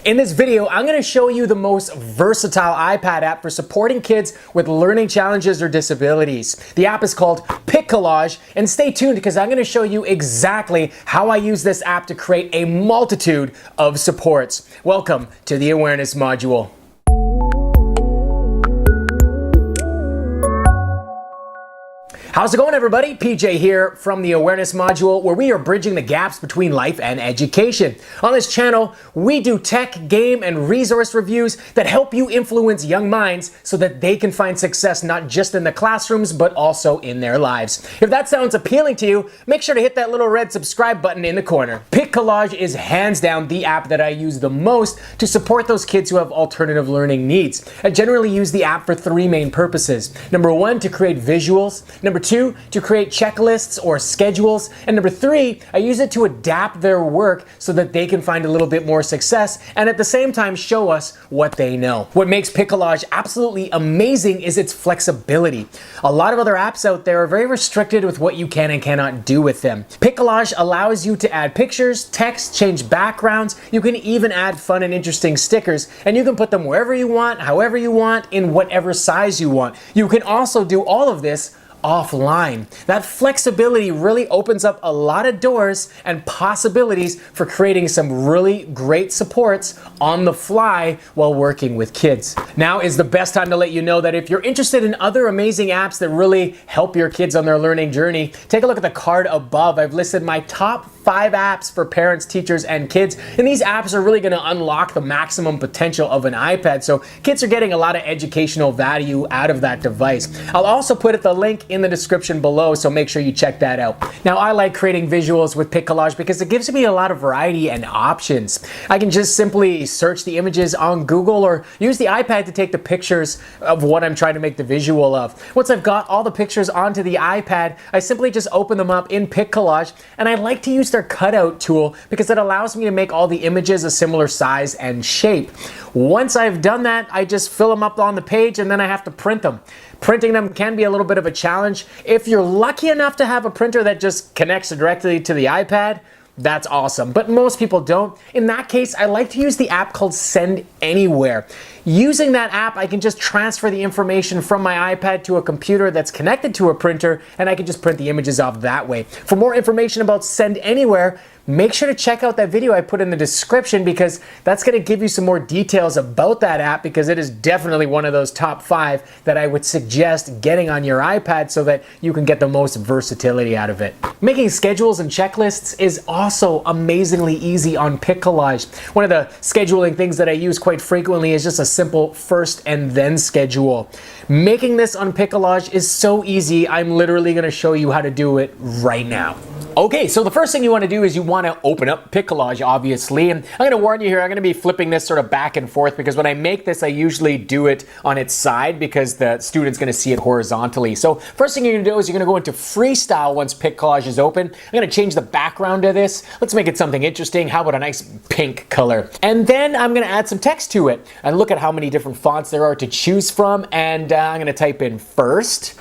In this video, I'm going to show you the most versatile iPad app for supporting kids with learning challenges or disabilities. The app is called PicCollage, and stay tuned because I'm going to show you exactly how I use this app to create a multitude of supports. Welcome to the Awareness Module. How's it going, everybody? PJ here from the Awareness Module, where we are bridging the gaps between life and education. On this channel, we do tech, game, and resource reviews that help you influence young minds so that they can find success not just in the classrooms, but also in their lives. If that sounds appealing to you, make sure to hit that little red subscribe button in the corner. PicCollage is hands down the app that I use the most to support those kids who have alternative learning needs. I generally use the app for three main purposes. Number one, to create visuals. Number two, to create checklists or schedules. And number three, I use it to adapt their work so that they can find a little bit more success and at the same time show us what they know. What makes PicCollage absolutely amazing is its flexibility. A lot of other apps out there are very restricted with what you can and cannot do with them. PicCollage allows you to add pictures, text, change backgrounds. You can even add fun and interesting stickers, and you can put them wherever you want, however you want, in whatever size you want. You can also do all of this offline. That flexibility really opens up a lot of doors and possibilities for creating some really great supports on the fly while working with kids. Now is the best time to let you know that if you're interested in other amazing apps that really help your kids on their learning journey, take a look at the card above. I've listed my top 5 apps for parents, teachers, and kids, and these apps are really going to unlock the maximum potential of an iPad, so kids are getting a lot of educational value out of that device. I'll also put the link in the description below, so make sure you check that out. Now, I like creating visuals with PicCollage because it gives me a lot of variety and options. I can just simply search the images on Google or use the iPad to take the pictures of what I'm trying to make the visual of. Once I've got all the pictures onto the iPad, I simply just open them up in PicCollage, and I like to use their cutout tool because it allows me to make all the images a similar size and shape. Once I've done that, I just fill them up on the page and then I have to print them. Printing them can be a little bit of a challenge. If you're lucky enough to have a printer that just connects directly to the iPad, that's awesome, but most people don't. In that case, I like to use the app called Send Anywhere. Using that app, I can just transfer the information from my iPad to a computer that's connected to a printer, and I can just print the images off that way. For more information about Send Anywhere, make sure to check out that video I put in the description because that's going to give you some more details about that app, because it is definitely one of those top 5 that I would suggest getting on your iPad so that you can get the most versatility out of it. Making schedules and checklists is also amazingly easy on PicCollage. One of the scheduling things that I use quite frequently is just a simple first and then schedule. Making this on PicCollage is so easy, I'm literally going to show you how to do it right now. Okay, so the first thing you want to do is you want to open up PicCollage, obviously, and I'm going to warn you here, I'm going to be flipping this sort of back and forth because when I make this, I usually do it on its side because the student's going to see it horizontally. So first thing you're going to do is you're going to go into freestyle once PicCollage is open. I'm going to change the background of this. Let's make it something interesting. How about a nice pink color? And then I'm going to add some text to it and look at how many different fonts there are to choose from, and I'm going to type in first.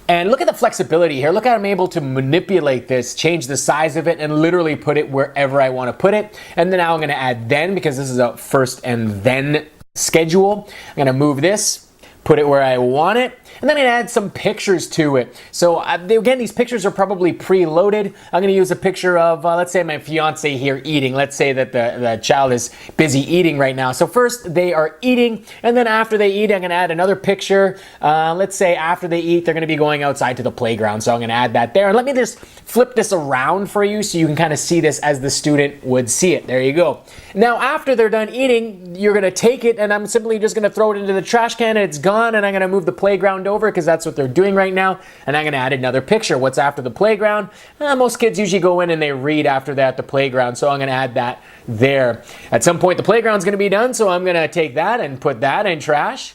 And look at the flexibility here. Look how I'm able to manipulate this, change the size of it, and literally put it wherever I want to put it. And then now I'm going to add then, because this is a first and then schedule. I'm going to move this, put it where I want it, and then I add some pictures to it. So again, these pictures are probably preloaded. I'm going to use a picture of, let's say my fiance here eating. Let's say that the child is busy eating right now. So first they are eating, and then after they eat, I'm going to add another picture. Let's say after they eat, they're going to be going outside to the playground. So I'm going to add that there. And let me just flip this around for you so you can kind of see this as the student would see it. There you go. Now, after they're done eating, you're going to take it, and I'm simply just going to throw it into the trash can, and it's gone, and I'm going to move the playground over because that's what they're doing right now, and I'm going to add another picture. What's after the playground? Most kids usually go in and they read after that the playground, so I'm going to add that there. At some point the playground's going to be done, so I'm going to take that and put that in trash.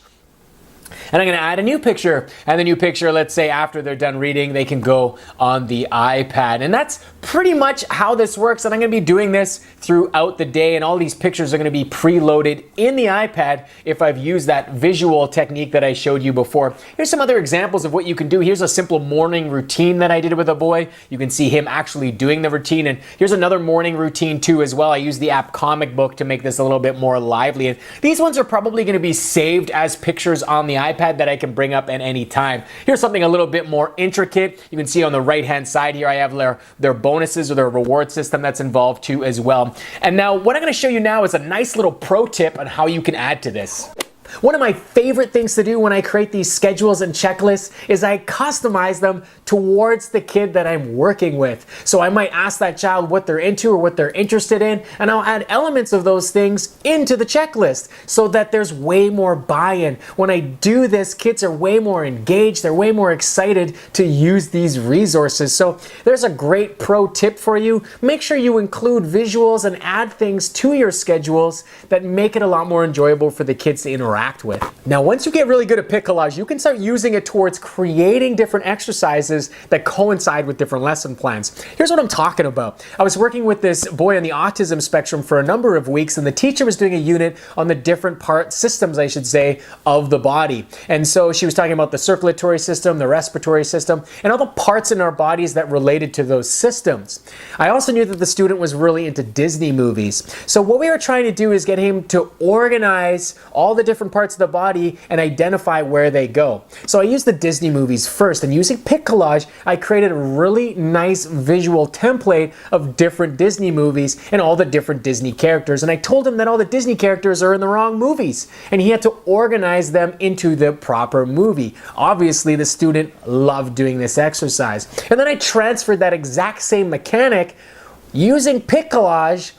And I'm going to add a new picture. And the new picture, let's say after they're done reading, they can go on the iPad. And that's pretty much how this works. And I'm going to be doing this throughout the day. And all these pictures are going to be preloaded in the iPad if I've used that visual technique that I showed you before. Here's some other examples of what you can do. Here's a simple morning routine that I did with a boy. You can see him actually doing the routine. And here's another morning routine too as well. I use the app Comic Book to make this a little bit more lively. And these ones are probably going to be saved as pictures on the iPad that I can bring up at any time. Here's something a little bit more intricate. You can see on the right hand side here I have their bonuses or their reward system that's involved too as well. And now what I'm going to show you now is a nice little pro tip on how you can add to this. One of my favorite things to do when I create these schedules and checklists is I customize them towards the kid that I'm working with. So I might ask that child what they're into or what they're interested in, and I'll add elements of those things into the checklist so that there's way more buy-in. When I do this, kids are way more engaged, they're way more excited to use these resources. So there's a great pro tip for you. Make sure you include visuals and add things to your schedules that make it a lot more enjoyable for the kids to interact with. Now, once you get really good at Pic Collage, you can start using it towards creating different exercises that coincide with different lesson plans. Here's what I'm talking about. I was working with this boy on the autism spectrum for a number of weeks, and the teacher was doing a unit on the different systems, I should say, of the body. And so she was talking about the circulatory system, the respiratory system, and all the parts in our bodies that related to those systems. I also knew that the student was really into Disney movies. So what we were trying to do is get him to organize all the different parts of the body and identify where they go. So I used the Disney movies first, and using Pic Collage, I created a really nice visual template of different Disney movies and all the different Disney characters. And I told him that all the Disney characters are in the wrong movies, and he had to organize them into the proper movie. Obviously, the student loved doing this exercise. And then I transferred that exact same mechanic using Pic Collage.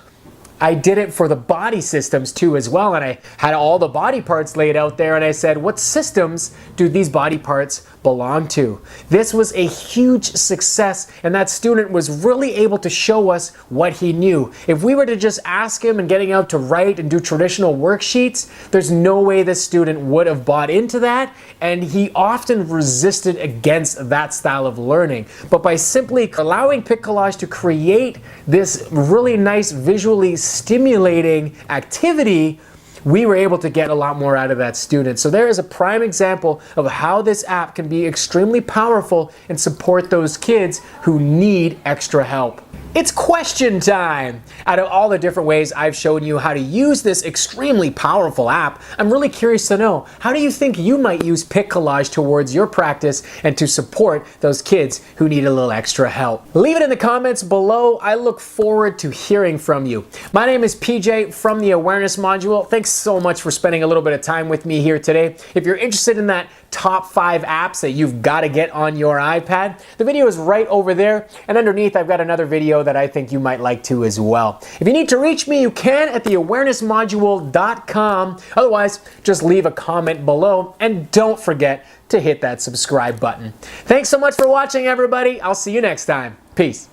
I did it for the body systems too as well, and I had all the body parts laid out there, and I said, what systems do these body parts belong to? This was a huge success, and that student was really able to show us what he knew. If we were to just ask him and getting out to write and do traditional worksheets, there's no way this student would have bought into that, and he often resisted against that style of learning. But by simply allowing Pic Collage to create this really nice visually stimulating activity, we were able to get a lot more out of that student. So there is a prime example of how this app can be extremely powerful and support those kids who need extra help. It's question time! Out of all the different ways I've shown you how to use this extremely powerful app, I'm really curious to know, how do you think you might use Pic Collage towards your practice and to support those kids who need a little extra help? Leave it in the comments below. I look forward to hearing from you. My name is PJ from the Awareness Module. Thanks so much for spending a little bit of time with me here today. If you're interested in that top 5 apps that you've got to get on your iPad, the video is right over there, and underneath I've got another video that I think you might like to as well. If you need to reach me, you can at theawarenessmodule.com. Otherwise, just leave a comment below, and don't forget to hit that subscribe button. Thanks so much for watching, everybody. I'll see you next time. Peace.